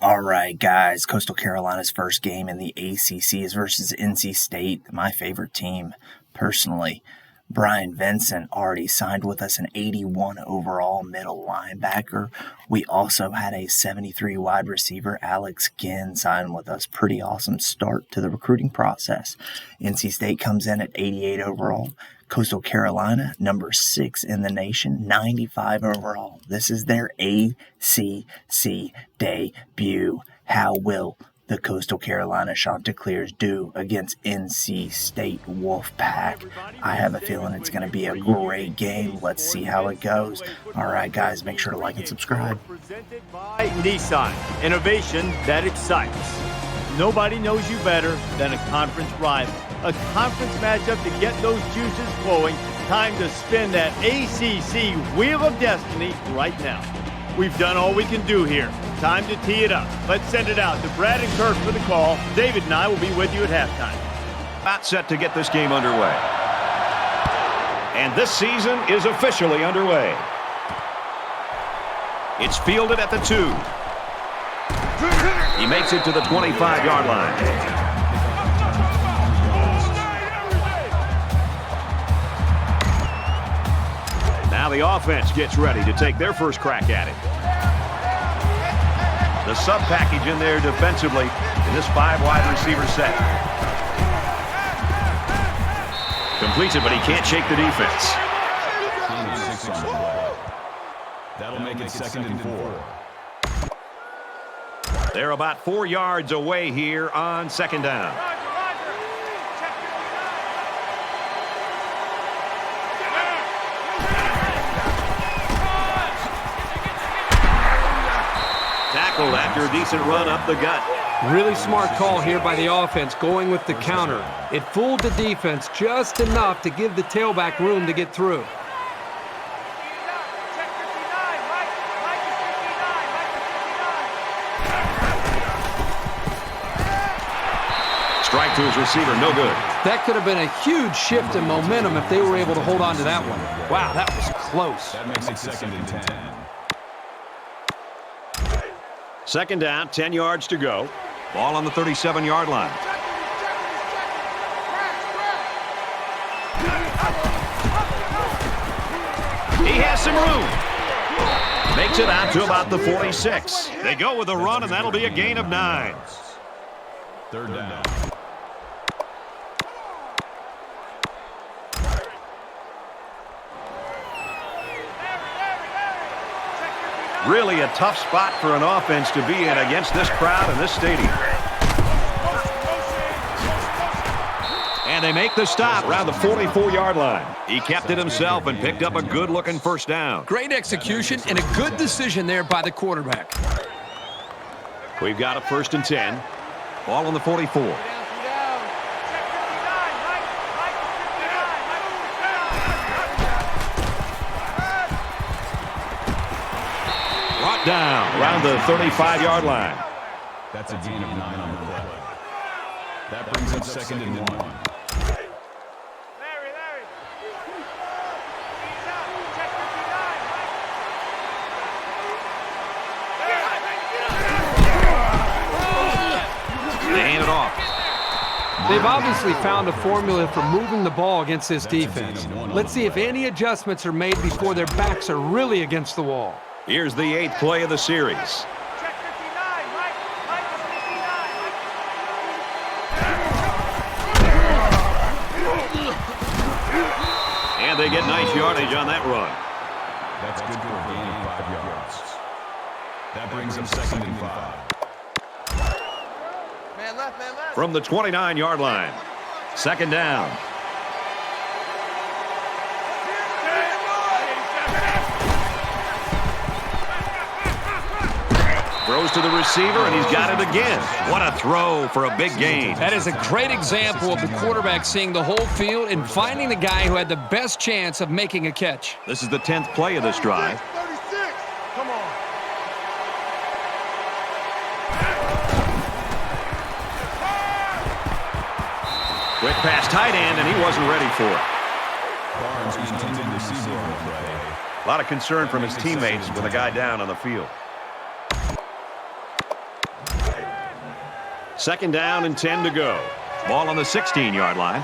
All right, guys. Coastal Carolina's first game in the ACC is versus NC State, my favorite team, personally. Brian Vincent already signed with us an 81 overall middle linebacker. We also had a 73 wide receiver, Alex Ginn, sign with us. Pretty awesome start to the recruiting process. NC State comes in at 88 overall. Coastal Carolina, number 6 in the nation, 95 overall. This is their ACC debut. How will the Coastal Carolina Chanticleers do against NC State Wolfpack? I have a feeling it's going to be a great game. Let's see how it goes. All right, guys, make sure to like and subscribe. Presented by Nissan, innovation that excites. Nobody knows you better than a conference rival. A conference matchup to get those juices flowing. Time to spin that ACC Wheel of Destiny right now. We've done all we can do here. Time to tee it up. Let's send it out to Brad and Kirk for the call. David and I will be with you at halftime. About set to get this game underway. And this season is officially underway. It's fielded at the 2. He makes it to the 25-yard line. Now the offense gets ready to take their first crack at it. The sub package in there defensively in this 5-wide receiver set. Completes it, but he can't shake the defense. That'll make it 2nd and 4. They're about 4 yards away here on 2nd down. Tackled after a decent run up the gut. Really smart call here by the offense, going with the counter. It fooled the defense just enough to give the tailback room to get through. Strike to his receiver, no good. That could have been a huge shift in momentum if they were able to hold on to that one. Wow, that was close. That makes it 2nd and 10. 2nd down, 10 yards to go. Ball on the 37-yard line. He has some room. Makes it out to about the 46. They go with a run, and that'll be a gain of 9. 3rd down. Really a tough spot for an offense to be in against this crowd in this stadium. And they make the stop around the 44-yard line. He kept it himself and picked up a good-looking first down. Great execution and a good decision there by the quarterback. We've got a 1st and 10. Ball on the 44. Brought down around the 35-yard line. That's a gain of 9 on the play. That brings up 2nd and 1. They hand it off. They've obviously found a formula for moving the ball against this defense. Let's see if any adjustments are made before their backs are really against the wall. Here's the 8th play of the series. And they get nice yardage on that run. That's good for a gain of 5 yards. That brings up 2nd and 5. From the 29-yard line. 2nd down. Throws to the receiver, and he's got it again. What a throw for a big gain. That is a great example of the quarterback seeing the whole field and finding the guy who had the best chance of making a catch. This is the 10th play of this drive. Come on. Quick pass tight end, and he wasn't ready for it. Barnes was intended receiver on the play. A lot of concern from his teammates with a guy down on the field. Second down and 10 to go. Ball on the 16-yard line.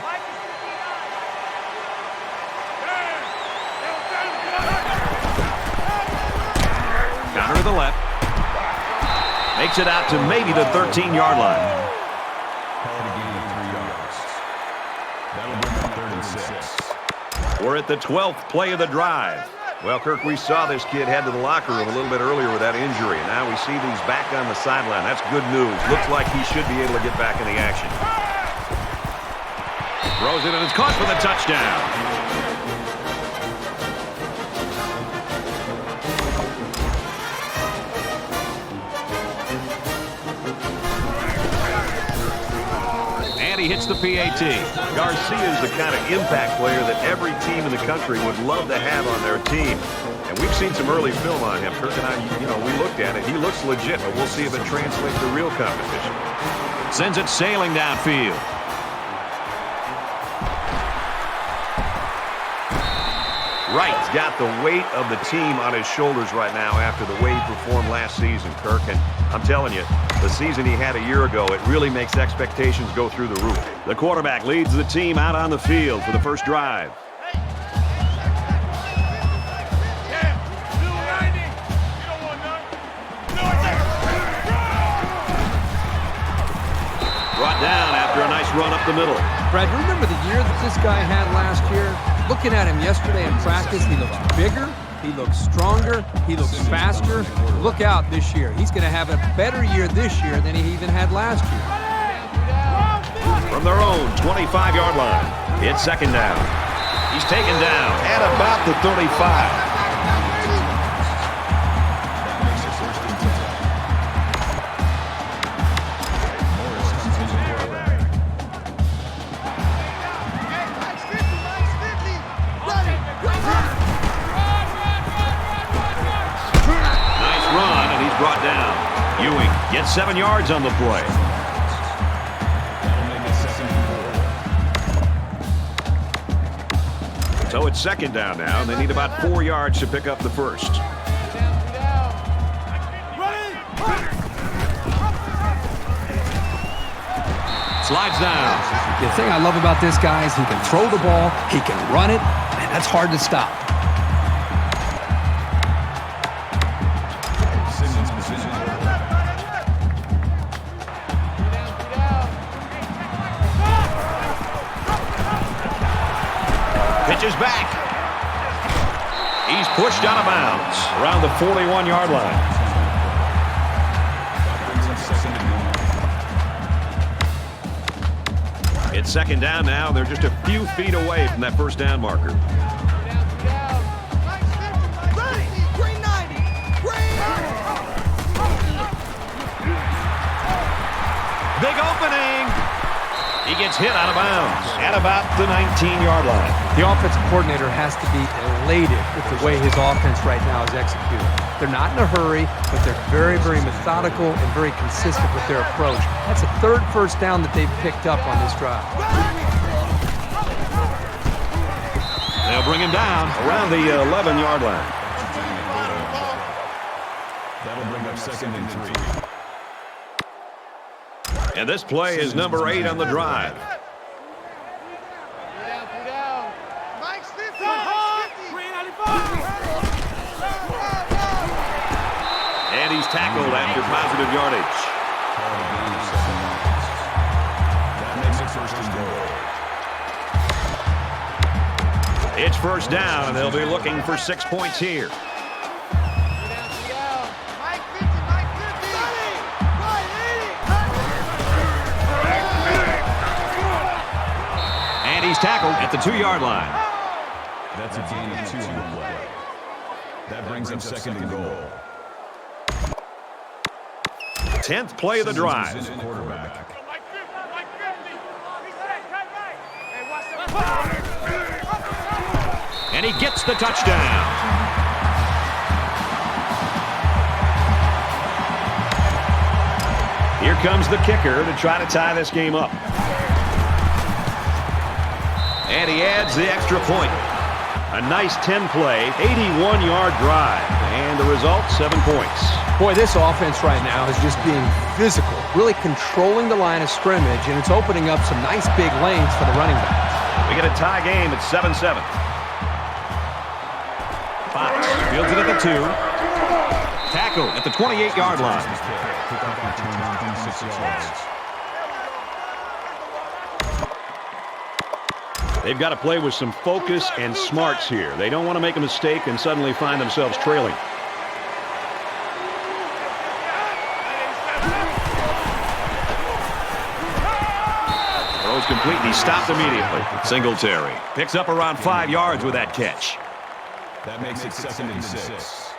Counter to the left. Makes it out to maybe the 13-yard line. Call it a gain of 3 yards. That'll bring up 3rd and 6. We're at the 12th play of the drive. Well, Kirk, we saw this kid head to the locker room a little bit earlier with that injury, and now we see that he's back on the sideline. That's good news. Looks like he should be able to get back in the action. Throws it, and it's caught for the touchdown. And he hits the PAT. Garcia is the kind of impact player that every team in the country would love to have on their team. And we've seen some early film on him. Kirk and I, we looked at it. He looks legit, but we'll see if it translates to real competition. Sends it sailing downfield. Wright's got the weight of the team on his shoulders right now after the way he performed last season, Kirk. And I'm telling you, the season he had a year ago, it really makes expectations go through the roof. The quarterback leads the team out on the field for the first drive. Brought down after a nice run up the middle. Brad, you remember the year that this guy had last year? Looking at him yesterday in practice, he looks bigger, he looks stronger, he looks faster. Look out this year. He's going to have a better year this year than he even had last year. From their own 25-yard line, it's second down. He's taken down at about the 35. Brought down. Ewing gets 7 yards on the play. So it's second down now, and they need about 4 yards to pick up the first. Slides down. The thing I love about this guy is he can throw the ball, he can run it, and that's hard to stop. Pitches back. He's pushed out of bounds around the 41-yard line. It's second down now. They're just a few feet away from that first down marker. Big opening. He gets hit out of bounds at about the 19-yard line. The offensive coordinator has to be elated with the way his offense right now is executed. They're not in a hurry, but they're very, very methodical and very consistent with their approach. That's a third first down that they've picked up on this drive. They'll bring him down around the 11-yard line. That'll bring up 2nd and 3. And this play is number 8 on the drive. And he's tackled after positive yardage. That makes it 1st and goal. It's first down, and they'll be looking for 6 points here. And he's tackled at the 2-yard line. That's a gain of 2 on the play. That brings up 2nd and goal. 10th play of the drive. Quarterback. And he gets the touchdown. Here comes the kicker to try to tie this game up. And he adds the extra point. A nice 10-play, 81-yard drive. And the result, 7 points. Boy, this offense right now is just being physical, really controlling the line of scrimmage, and it's opening up some nice big lanes for the running backs. We get a tie game at 7-7. Fox fields it at the 2. Tackle at the 28-yard line. They've got to play with some focus and smarts here. They don't want to make a mistake and suddenly find themselves trailing. Throws complete, and he stopped immediately. Singletary picks up around 5 yards with that catch. That makes it 2nd and 6.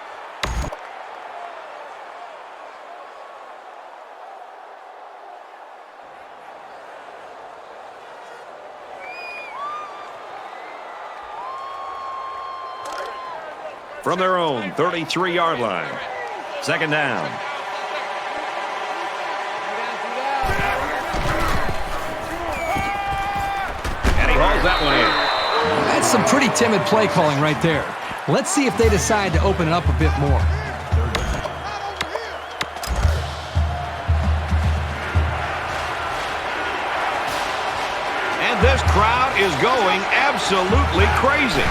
From their own 33-yard line. 2nd down. And he hauls that one in. That's some pretty timid play calling right there. Let's see if they decide to open it up a bit more. And this crowd is going absolutely crazy.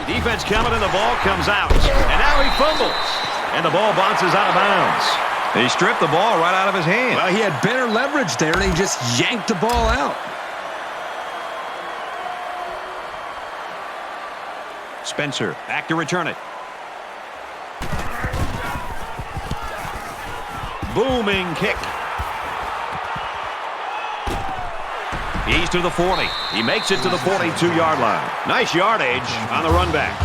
Defense coming and the ball comes out. And now he fumbles. And the ball bounces out of bounds. He stripped the ball right out of his hand. Well, he had better leverage there, and he just yanked the ball out. Spencer back to return it. Booming kick. He's to the 40. He makes it to the 42-yard line. Nice yardage on the run back.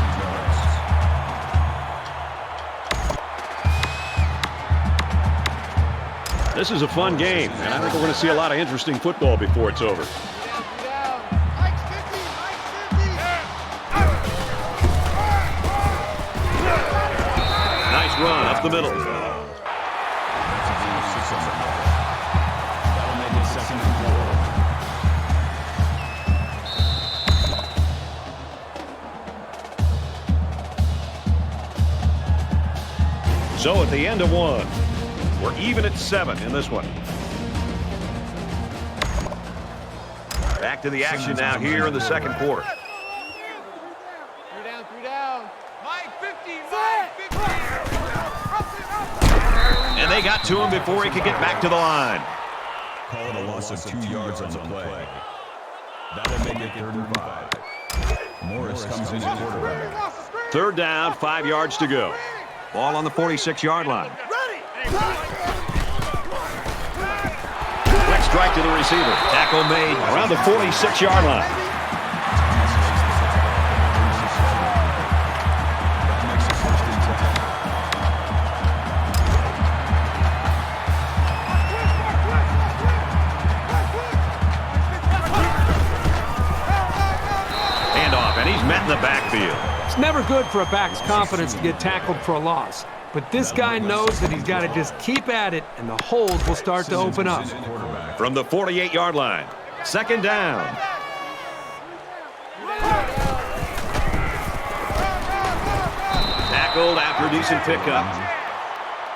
This is a fun game, and I think we're going to see a lot of interesting football before it's over. Nice run up the middle. That'll make it 2nd and 4. So at the end of one, we're even at 7 in this one. Back to the action now here in the 2nd quarter. 3 down. Mike 50, Mike 50. And they got to him before he could get back to the line. Call it a loss of 2 yards on the play. That'll make it 3rd and 5. Morris comes in at quarterback. 3rd down, 5 yards to go. Ball on the 46-yard line. Quick strike to the receiver. Tackle made around the 46-yard line. Handoff, and he's met in the backfield. It's never good for a back's confidence to get tackled for a loss. But this guy knows that he's got to just keep at it, and the holes will start to open up. From the 48-yard line, 2nd down. Tackled after a decent pickup.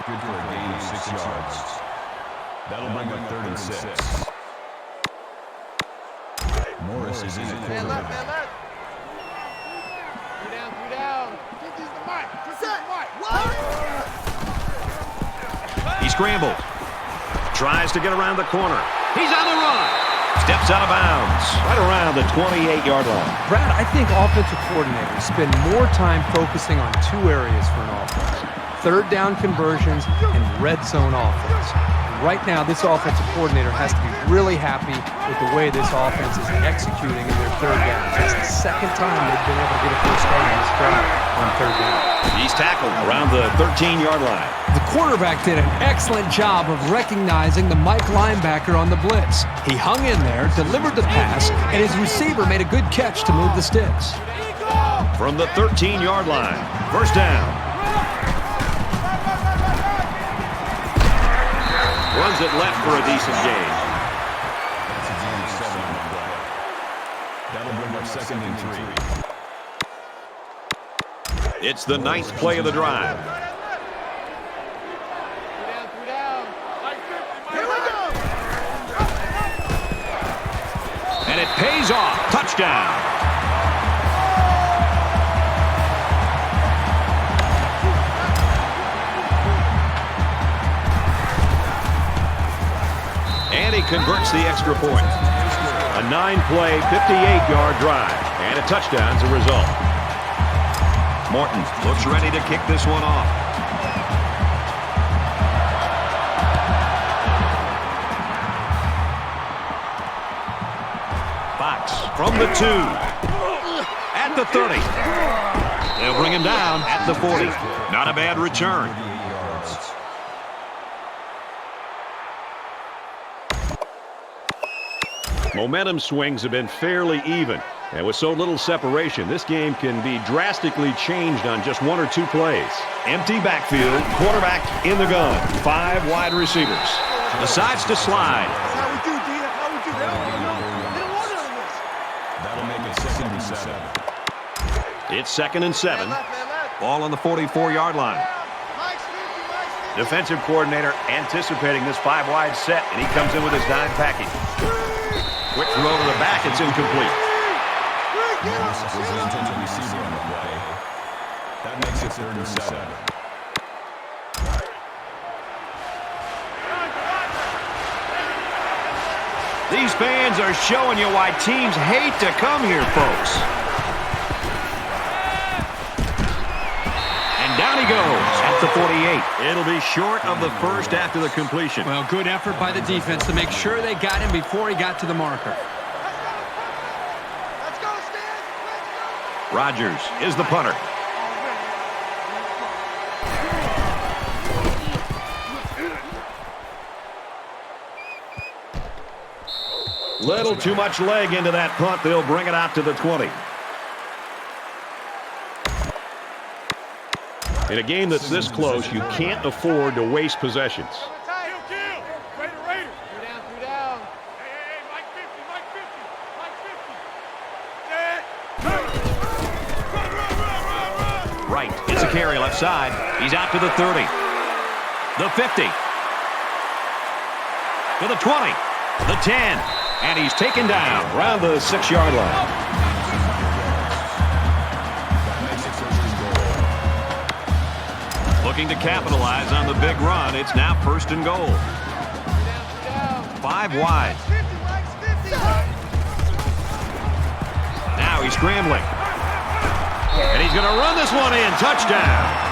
Good for a gain of 6 yards. That'll bring up 3rd and 6. Morris is in at quarterback. 3 down. He scrambles. Tries to get around the corner. He's on the run. Steps out of bounds. Right around the 28-yard line. Brad, I think offensive coordinators spend more time focusing on 2 areas for an offense: 3rd down conversions and red zone offense. Right now, this offensive coordinator has to be really happy with the way this offense is executing in their 3rd down. It's the 2nd time they've been able to get a first down in this drive on 3rd down. He's tackled around the 13-yard line. The quarterback did an excellent job of recognizing the Mike linebacker on the blitz. He hung in there, delivered the pass, and his receiver made a good catch to move the sticks. From the 13-yard line, 1st down. Runs it left for a decent gain. That's a gain of 7 on the play. That'll bring up 2nd and 3. It's the 9th play of the drive. Three down. And it pays off. Touchdown. And he converts the extra point. A 9-play, 58-yard drive. And a touchdown as a result. Morton looks ready to kick this one off. Fox from the 2. At the 30. They'll bring him down at the 40. Not a bad return. Momentum swings have been fairly even. And with so little separation, this game can be drastically changed on just 1 or 2 plays. Empty backfield, quarterback in the gun, 5 wide receivers. Decides to slide. That'll make it 2nd and 7. It's 2nd and 7. Ball on the 44-yard line. Defensive coordinator anticipating this 5-wide set, and he comes in with his dime package. Quick throw to the back. It's incomplete. Morris was the intended receiver on the play. That makes it 3rd and 7. These fans are showing you why teams hate to come here, folks. And down he goes at the 48. It'll be short of the first after the completion. Well, good effort by the defense to make sure they got him before he got to the marker. Rodgers is the punter. Little too much leg into that punt. They'll bring it out to the 20. In a game that's this close, you can't afford to waste possessions. Three down. Right, it's a carry left side. He's out to the 30. The 50. To the 20. The 10. And he's taken down around the 6-yard line. Looking to capitalize on the big run. It's now 1st and goal. 5 wide. Now he's scrambling. And he's going to run this one in. Touchdown.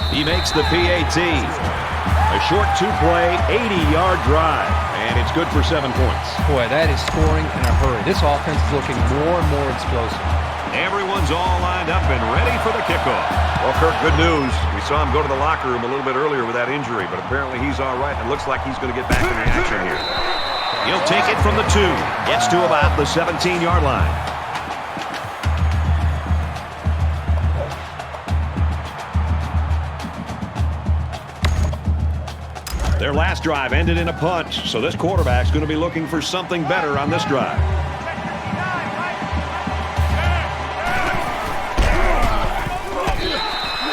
He makes the PAT. A short 2-play, 80-yard drive. And it's good for 7 points. Boy, that is scoring in a hurry. This offense is looking more and more explosive. Everyone's all lined up and ready for the kickoff. Well, Kirk, good news. We saw him go to the locker room a little bit earlier with that injury, but apparently he's all right, and it looks like he's going to get back in the action here. He'll take it from the 2. Gets to about the 17-yard line. Their last drive ended in a punt, so this quarterback's going to be looking for something better on this drive.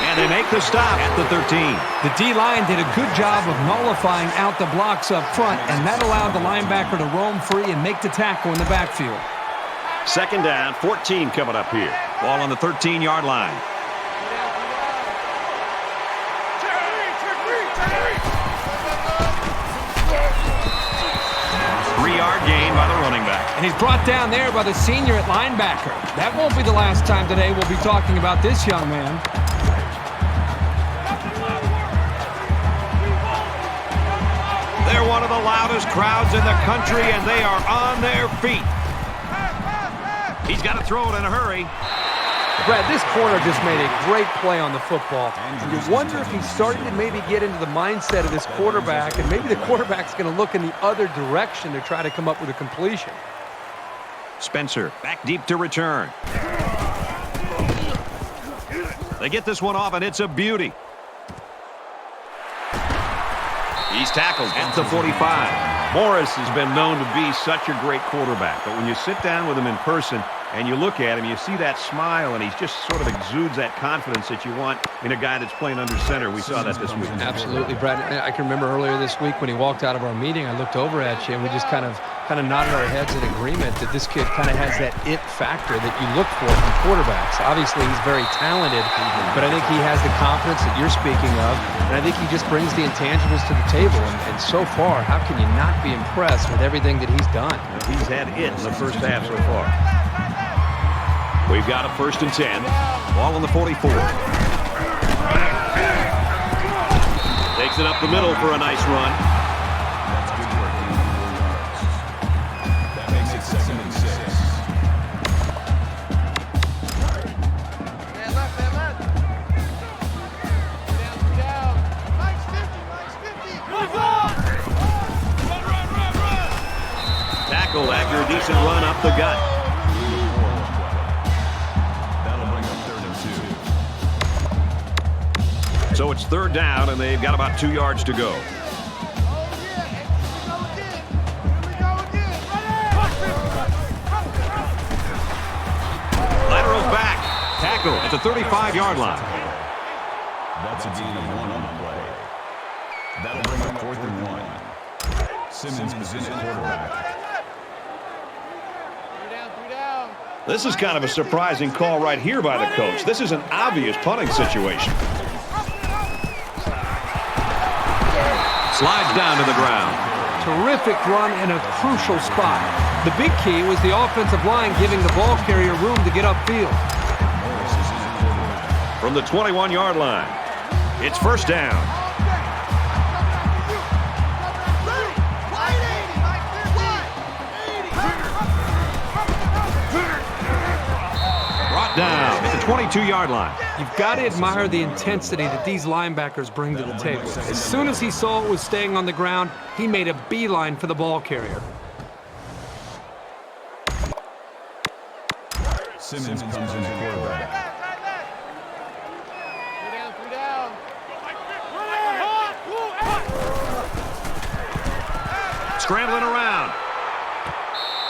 And they make the stop at the 13. The D-line did a good job of nullifying out the blocks up front, and that allowed the linebacker to roam free and make the tackle in the backfield. 2nd down, 14 coming up here. Ball on the 13-yard line. Gain by the running back. And he's brought down there by the senior at linebacker. That won't be the last time today we'll be talking about this young man. They're one of the loudest crowds in the country, and they are on their feet. He's got to throw it in a hurry. Brad, this corner just made a great play on the football. And you wonder if he's starting to maybe get into the mindset of this quarterback, and maybe the quarterback's going to look in the other direction to try to come up with a completion. Spencer back deep to return. They get this one off, and it's a beauty. He's tackled at the 45. Morris has been known to be such a great quarterback, but when you sit down with him in person and you look at him, you see that smile, and he just sort of exudes that confidence that you want in a guy that's playing under center. We saw that this week. Absolutely, Brad. I can remember earlier this week when he walked out of our meeting, I looked over at you, and we just kind of nodded our heads in agreement that this kid kind of has that it factor that you look for from quarterbacks. Obviously, he's very talented, but I think he has the confidence that you're speaking of, and I think he just brings the intangibles to the table. And so far, how can you not be impressed with everything that he's done? He's had it in the first half so far. We've got a 1st and 10. Ball on the 44. Takes it up the middle for a nice run. That's good work. That makes it 2nd and 6. Man left, man left. 3 down. Mike's 50, Mike's 50. Run. Tackle after a decent run up the gut. So it's 3rd down, and they've got about 2 yards to go. Oh, yeah. Here we go again. Laterals back. Tackle at the 35-yard line. That's a gain of 1 on the play. That'll bring up 4th and 1. Simmons is in at quarterback. 3 down. This is kind of a surprising call right here by the coach. This is an obvious punting situation. Slides down to the ground. Terrific run in a crucial spot. The big key was the offensive line giving the ball carrier room to get upfield. From the 21-yard line, it's 1st down. Brought down at the 22-yard line. You've got to admire the intensity that these linebackers bring to the table. As soon as he saw it was staying on the ground, he made a beeline for the ball carrier. Simmons comes in at quarterback. 3 down. Scrambling around.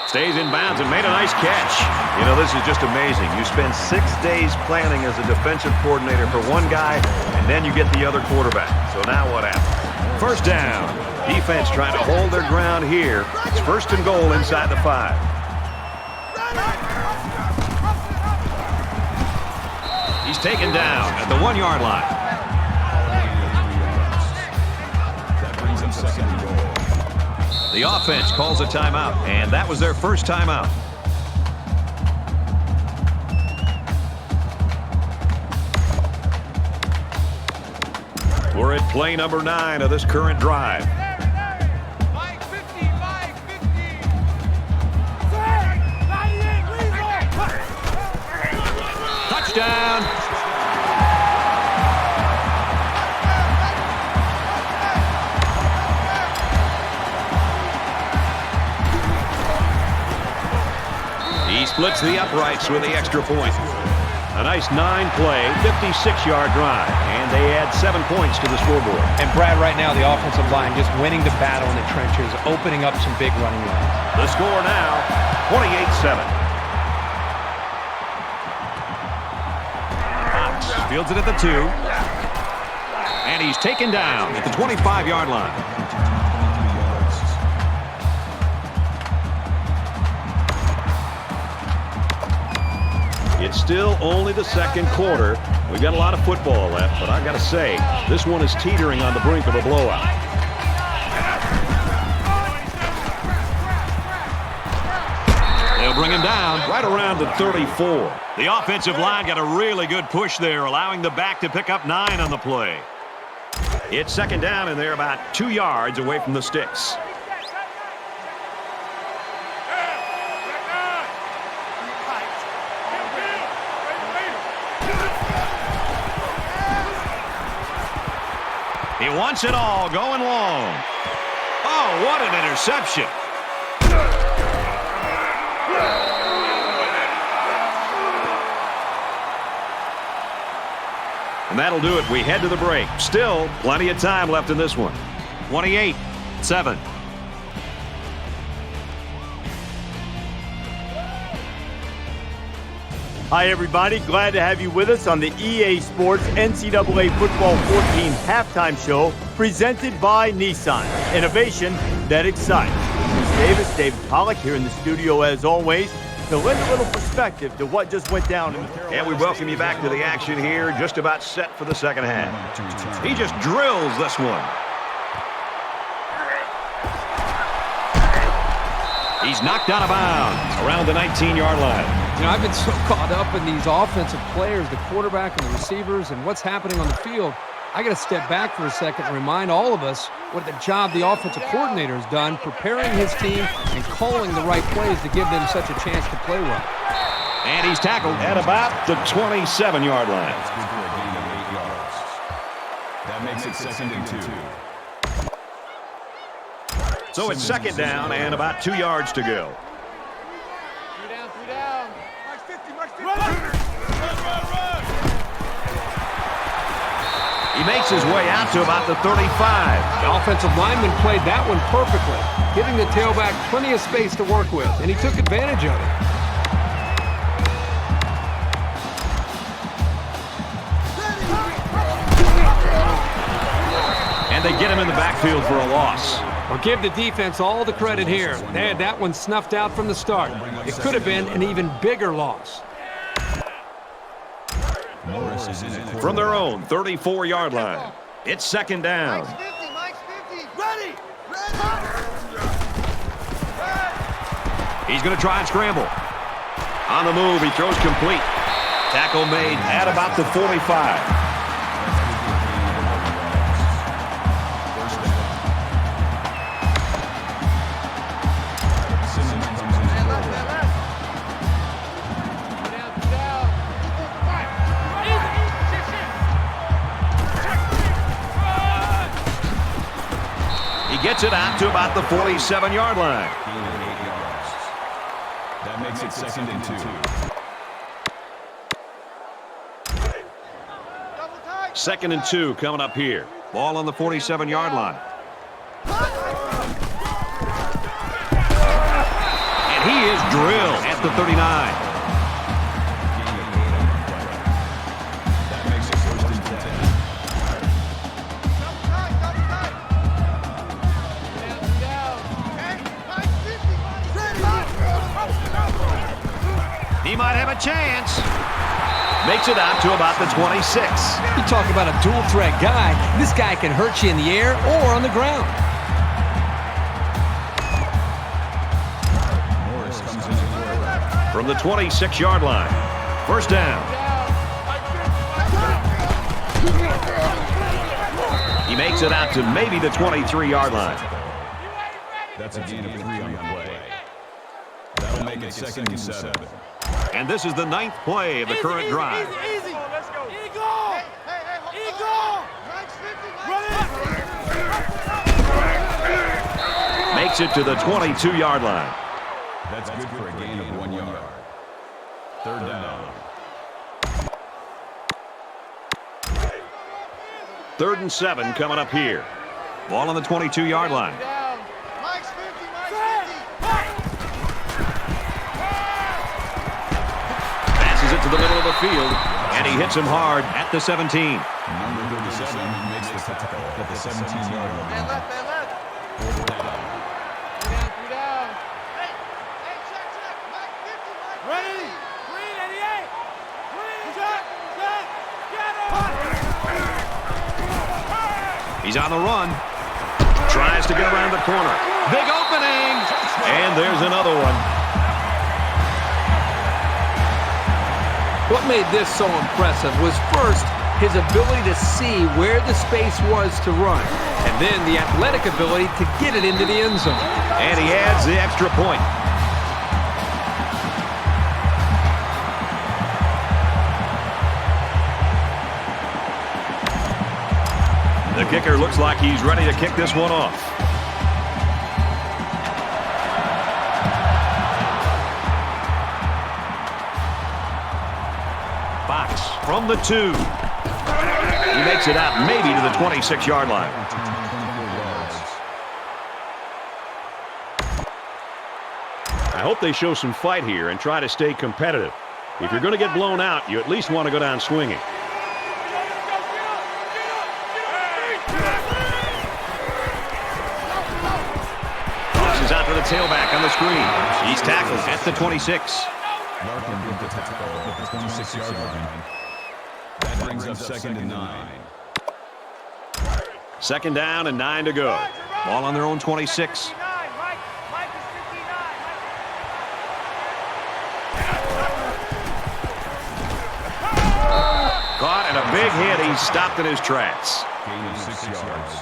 Stays in bounds and made a nice catch. You know, this is just amazing. You spend 6 days planning as a defensive coordinator for one guy, and then you get the other quarterback. So now what happens? 1st down. Defense trying to hold their ground here. It's 1st and goal inside the 5. He's taken down at the 1-yard line. That brings him 2nd and goal. The offense calls a timeout, and that was their first timeout. We're at play number 9 of this current drive. Mike 50, Mike 50. Touchdown! He splits the uprights with the extra point. A nice 9-play, 56-yard drive, and they add 7 points to the scoreboard. And Brad, right now, the offensive line just winning the battle in the trenches, opening up some big running lanes. The score now, 28-7. Fox fields it at the 2. And he's taken down at the 25-yard line. It's still only the 2nd quarter. We've got a lot of football left, but I got to say, this one is teetering on the brink of a blowout. They'll bring him down right around the 34. The offensive line got a really good push there, allowing the back to pick up 9 on the play. It's 2nd down, and they're about 2 yards away from the sticks. He wants it all, going long. Oh, what an interception. And that'll do it. We head to the break. Still plenty of time left in this one. 28-7. Hi, everybody. Glad to have you with us on the EA Sports NCAA Football 14 halftime show presented by Nissan. Innovation that excites. Bruce Davis, David Pollack here in the studio as always to lend a little perspective to what just went down. And we welcome you back to the action here, just about set for the second half. He just drills this one. He's knocked out of bounds around the 19-yard line. You know, I've been so caught up in these offensive players, the quarterback and the receivers, and what's happening on the field. I got to step back for a second and remind all of us what the job the offensive coordinator has done, preparing his team and calling the right plays to give them such a chance to play well. And he's tackled at about the 27-yard line. That makes it 2nd and 2. So it's 2nd down and about 2 yards to go. 3 down, 3 down. March 50, March 50. He makes his way out to about the 35. The offensive lineman played that one perfectly, giving the tailback plenty of space to work with, and he took advantage of it. And they get him in the backfield for a loss. Well, give the defense all the credit here. They had that one snuffed out from the start. It could have been an even bigger loss. Morris is in it. From their own 34-yard line. It's 2nd down. Mike's 50, Mike's 50. Ready, ready. He's going to try and scramble. On the move, he throws complete. Tackle made at about the 45. Gets it out to about the 47-yard line. That makes it 2nd and 2. Second and 2 coming up here. Ball on the 47-yard line. And he is drilled at the 39. That makes it 1st and 10. He might have a chance. Makes it out to about the 26. You talk about a dual-threat guy. This guy can hurt you in the air or on the ground. Morris comes in to quarterback. From the 26-yard line. 1st down. He makes it out to maybe the 23-yard line. That's a gain of 3 on the play. That'll make it 2nd and 7. And this is the 9th play of the current drive. Easy. Let's go. Eagle. Hey, Eagle. Mike's 50. Makes it to the 22-yard line. That's good for a gain of 1 yard. 3rd down. 3rd and 7 coming up here. Ball on the 22-yard line. Mike's 50, Mike's 50. Passes it to the middle of the field, and he hits him hard at the 17. Number 37 makes the tackle at the 17-yard line. Man left. 4th down. 3 down. Hey, check. Mike 50, Mike 50. Ready. 388. Check. Get him. He's on the run. Tries to get around the corner. Big opening. And there's another one. What made this so impressive was first his ability to see where the space was to run, and then the athletic ability to get it into the end zone. And he adds the extra point. The kicker looks like he's ready to kick this one off. Fox from the 2. He makes it out maybe to the 26-yard line. I hope they show some fight here and try to stay competitive. If you're going to get blown out, you at least want to go down swinging. Tosses out to the tailback on the screen. He's tackled at the 26. Larkin with the tackle at the 26-yard line. That brings up 2nd and 9. 2nd down and 9 to go. Ball on their own 26. Caught and a big hit. He's stopped in his tracks. Gain of 6 yards.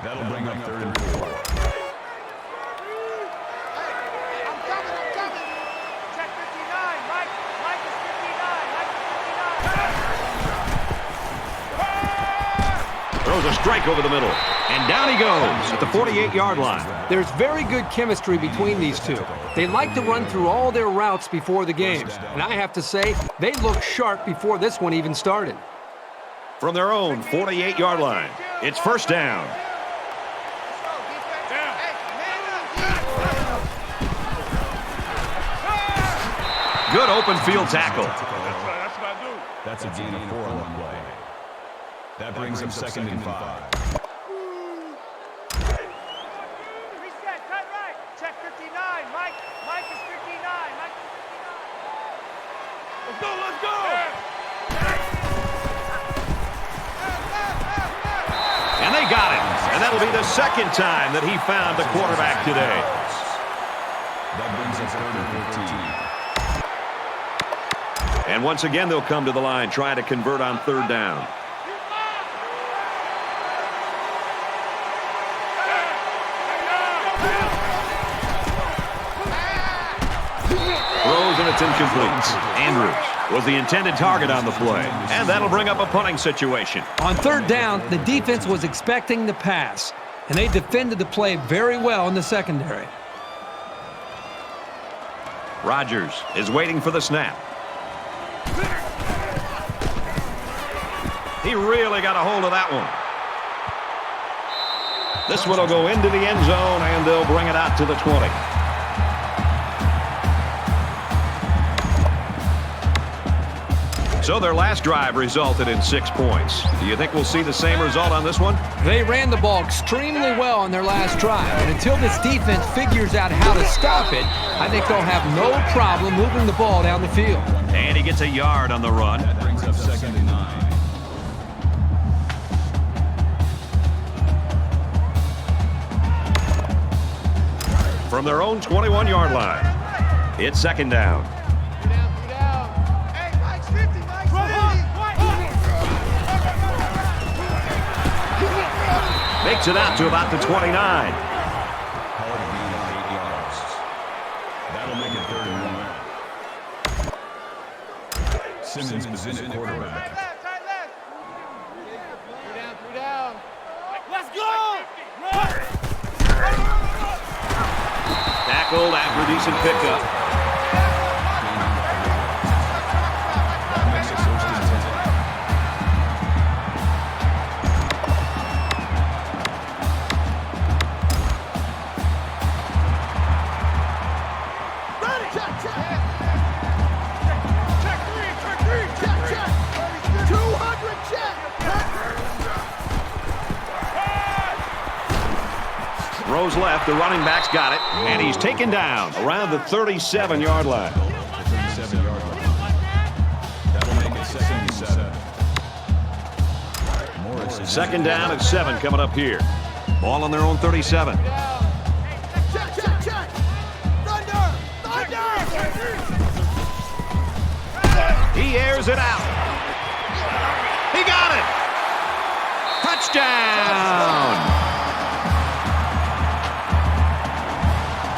That'll bring up 3rd and 4. I'm coming. Check 59, Mike. Mike is 59. Throws a strike over the middle. And down he goes at the 48-yard line. There's very good chemistry between these two. They like to run through all their routes before the game. And I have to say, they looked sharp before this one even started. From their own 48-yard line, it's 1st down. Good open field tackle. That's a gain of 4 on the play. That brings up 2nd and 5. Reset, cut right. Check 59, Mike. Mike is 59. Mike is 59. Let's go. And they got him. And that'll be the 2nd time that he found the quarterback today. That brings us 3rd and 15. And once again, they'll come to the line, trying to convert on 3rd down. Throws and it's incomplete. Andrews was the intended target on the play. And that'll bring up a punting situation. On 3rd down, the defense was expecting the pass, and they defended the play very well in the secondary. Rodgers is waiting for the snap. He really got a hold of that one. This one will go into the end zone, and they'll bring it out to the 20. So their last drive resulted in 6 points. Do you think we'll see the same result on this one? They ran the ball extremely well on their last drive, and until this defense figures out how to stop it, I think they'll have no problem moving the ball down the field. And he gets a yard on the run. That brings up 2nd and 9. From their own 21-yard line, it's 2nd down. Hey, Mike's 50, Mike's 50. Makes it out to about the 29. Call it a gain of 8 yards. That'll make it 3rd and 1. Simmons is in at quarterback. Tight left. 3 down. Let's go. Tackled after a decent pickup. That makes it 1st and 10. Ready. Check. Check 3. Check. 200 check. Throws left. The running back's got it. And he's taken down around the 37-yard line. The 37-yard line. That'll make it 2nd and 7. Morris is 2nd down and 7 coming up here. Ball on their own 37. Check. Thunder. He airs it out. He got it. Touchdown.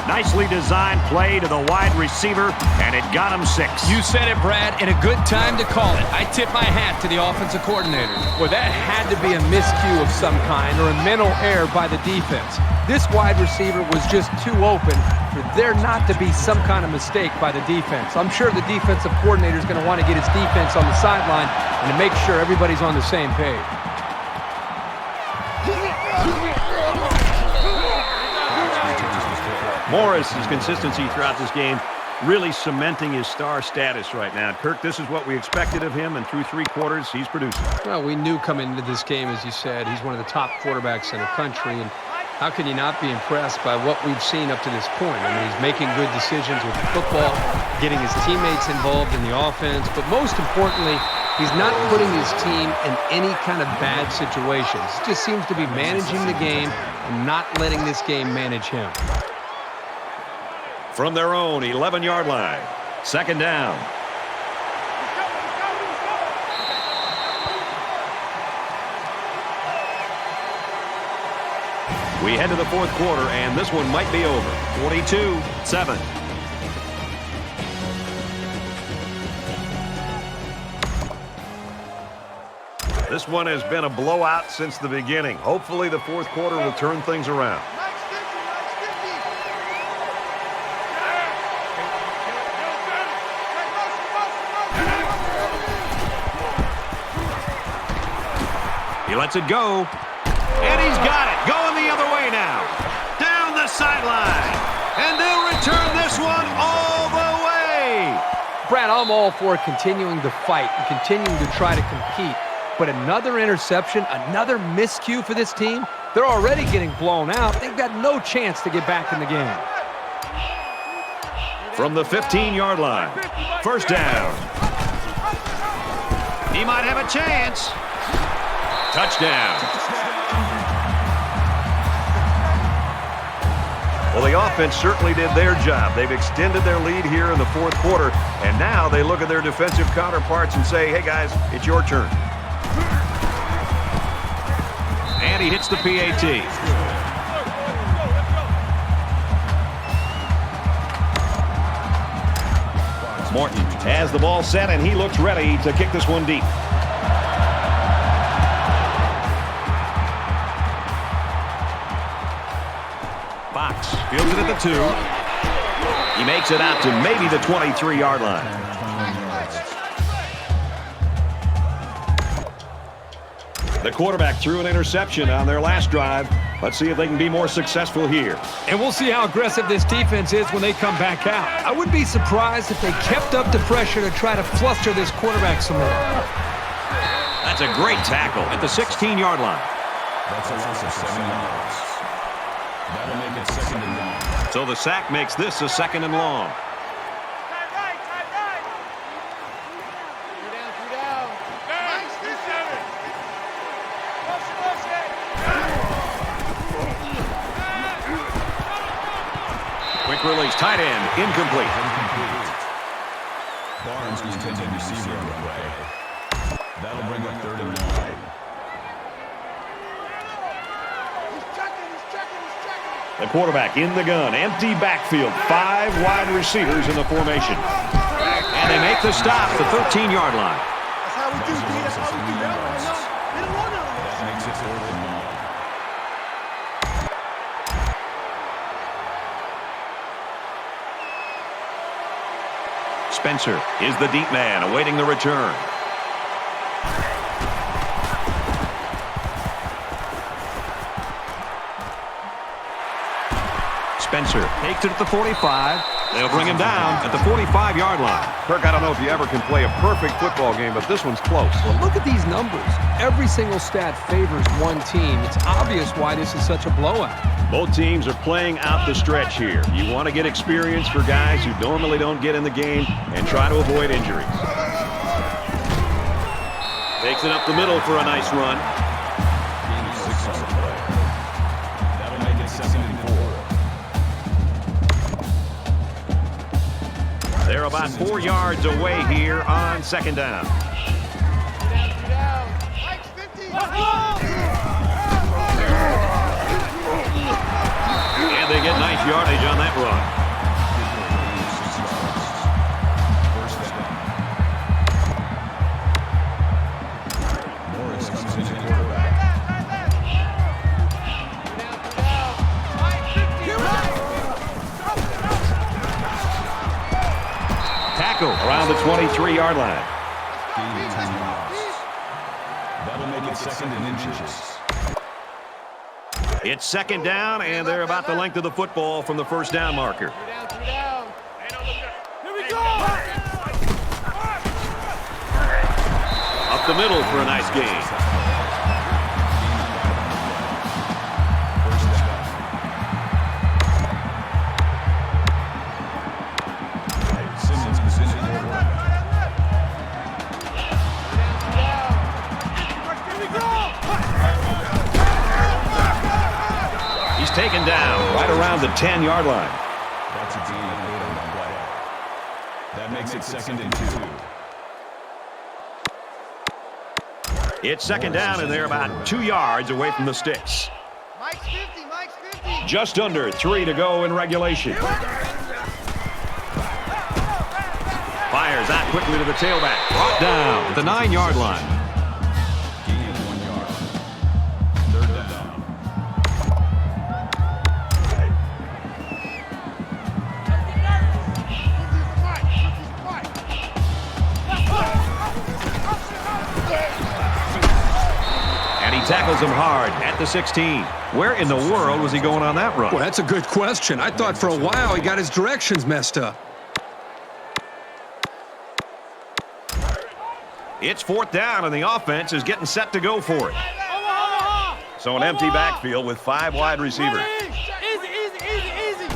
Nicely designed play to the wide receiver, and it got him 6. You said it, Brad, and a good time to call it. I tip my hat to the offensive coordinator. Well, that had to be a miscue of some kind or a mental error by the defense. This wide receiver was just too open for there not to be some kind of mistake by the defense. I'm sure the defensive coordinator is going to want to get his defense on the sideline and to make sure everybody's on the same page. Morris's consistency throughout this game really cementing his star status right now. Kirk, this is what we expected of him, and through 3 quarters, he's producing. Well, we knew coming into this game, as you said, he's one of the top quarterbacks in the country, and how can you not be impressed by what we've seen up to this point? I mean, he's making good decisions with the football, getting his teammates involved in the offense, but most importantly, he's not putting his team in any kind of bad situations. He just seems to be managing the game and not letting this game manage him. From their own 11-yard line, 2nd down. We head to the 4th quarter, and this one might be over. 42-7. This one has been a blowout since the beginning. Hopefully the 4th quarter will turn things around. He lets it go, and he's got it. Going the other way now. Down the sideline, and they'll return this one all the way. Brad, I'm all for continuing to fight and continuing to try to compete. But another interception, another miscue for this team, they're already getting blown out. They've got no chance to get back in the game. From the 15-yard line, 1st down. He might have a chance. Touchdown. Well, the offense certainly did their job. They've extended their lead here in the 4th quarter, and now they look at their defensive counterparts and say, hey, guys, it's your turn. And he hits the PAT. Morton has the ball set, and he looks ready to kick this one deep. Fox fields it at the 2. He makes it out to maybe the 23-yard line. The quarterback threw an interception on their last drive. Let's see if they can be more successful here. And we'll see how aggressive this defense is when they come back out. I wouldn't be surprised if they kept up the pressure to try to fluster this quarterback some more. That's a great tackle at the 16-yard line. That's a loss of 7 yards. That'll make it 2nd and long. So the sack makes this a 2nd and long. Quick release, tight end, incomplete. Barnes was intended receiver on the play. That'll bring up 3rd and long. The quarterback in the gun, empty backfield, 5 wide receivers in the formation. And they make the stop at the 13-yard line. That's how we do, D. That's how we do. We don't want none of this. That makes it 4th and long. Spencer is the deep man awaiting the return. Spencer takes it at the 45. They'll bring him down at the 45-yard line. Kirk, I don't know if you ever can play a perfect football game, but this one's close. Well, look at these numbers. Every single stat favors one team. It's obvious why this is such a blowout. Both teams are playing out the stretch here. You want to get experience for guys who normally don't get in the game and try to avoid injuries. Takes it up the middle for a nice run. Gain of 6 on the play. That'll make it 2nd and 4. They're about 4 yards away here on 2nd down. And they get nice yardage on that run. Morris comes in at quarterback. Tackle around the 23-yard line. Gain of 10 yards. That'll make it 2nd and inches. It's second down, and they're about the length of the football from the first down marker. Here we go! Up the middle for a nice gain. He's taken down right around the 10-yard line. That's a gain of 8 on the play. That makes it 2nd and 2. It's second down, and they're about 2 yards away from the sticks. Mike's 50, Mike's 50. Just under 3 to go in regulation. Fires out quickly to the tailback. Brought down at the 9-yard line. Gain of 1 yard. 3rd down. And he tackles him hard at the 16. Where in the world was he going on that run? Well, that's a good question. I thought for a while he got his directions messed up. It's 4th down, and the offense is getting set to go for it. So an empty backfield with 5 wide receivers. Easy, easy, easy, easy.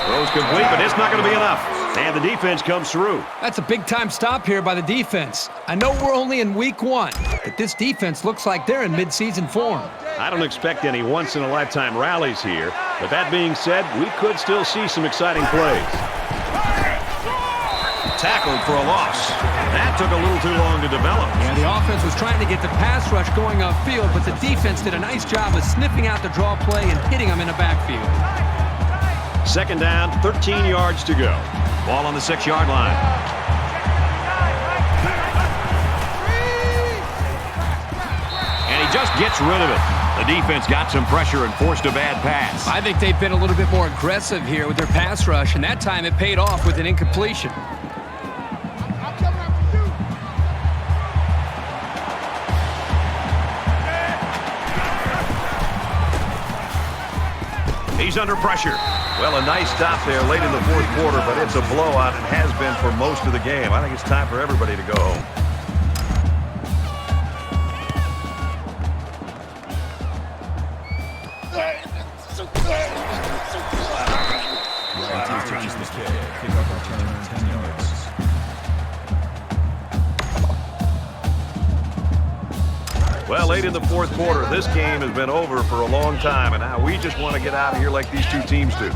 Throws complete, but it's not going to be enough. And the defense comes through. That's a big-time stop here by the defense. I know we're only in week 1, but this defense looks like they're in midseason form. I don't expect any once-in-a-lifetime rallies here, but that being said, we could still see some exciting plays. Tackled for a loss. That took a little too long to develop. Yeah, the offense was trying to get the pass rush going upfield, but the defense did a nice job of sniffing out the draw play and hitting them in the backfield. Second down, 13 yards to go. Ball on the 6-yard line. And he just gets rid of it. The defense got some pressure and forced a bad pass. I think they've been a little bit more aggressive here with their pass rush, and that time it paid off with an incompletion. He's under pressure. Well, a nice stop there late in the 4th quarter, but it's a blowout and has been for most of the game. I think it's time for everybody to go home. Returns the kick. Kickoff return 10 yards. Well, late in the 4th quarter, this game has been over for a long time, and now we just want to get out of here like these two teams do.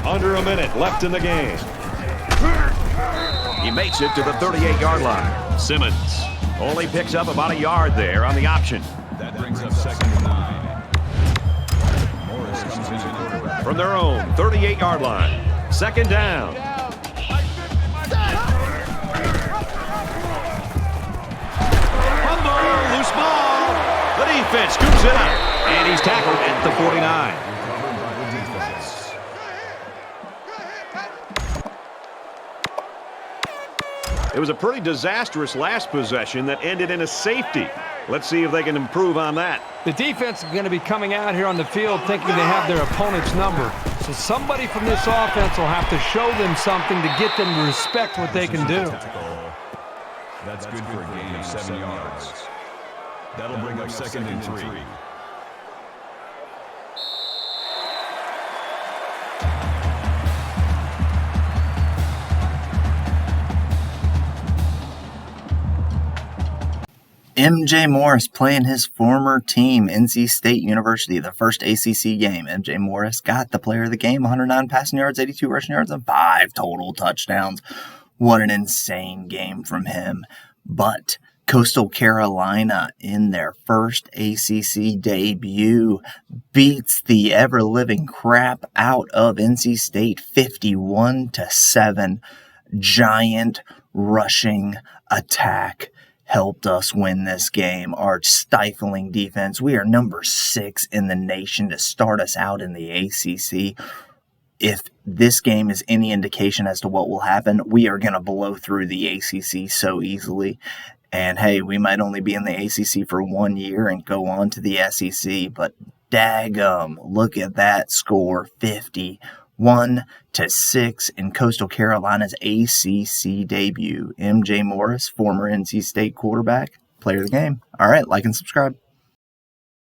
Under a minute left in the game. He makes it to the 38-yard line. Simmons only picks up about a yard there on the option. That brings up 2nd and 9. Morris comes in at quarterback. From their own 38-yard line. Second down. Fumble, loose ball. The defense scoops it up, and he's tackled at the 49. Recovered by the defense. It was a pretty disastrous last possession that ended in a safety. Let's see if they can improve on that. The defense is going to be coming out here on the field thinking they have their opponent's number. So somebody from this offense will have to show them something to get them to respect what they can do. That's good for a gain of 7 yards. That'll bring up 2nd and 3. MJ Morris playing his former team, NC State University, the first ACC game. MJ Morris got the player of the game, 109 passing yards, 82 rushing yards, and 5 total touchdowns. What an insane game from him. But Coastal Carolina, in their first ACC debut, beats the ever-living crap out of NC State 51-7. Giant rushing attack helped us win this game. Our stifling defense. We are number 6 in the nation to start us out in the ACC. If this game is any indication as to what will happen, we are going to blow through the ACC so easily. And hey, we might only be in the ACC for 1 year and go on to the SEC, but daggum, look at that score, 51-6 in Coastal Carolina's ACC debut. MJ Morris, former NC State quarterback, player of the game. All right, like and subscribe.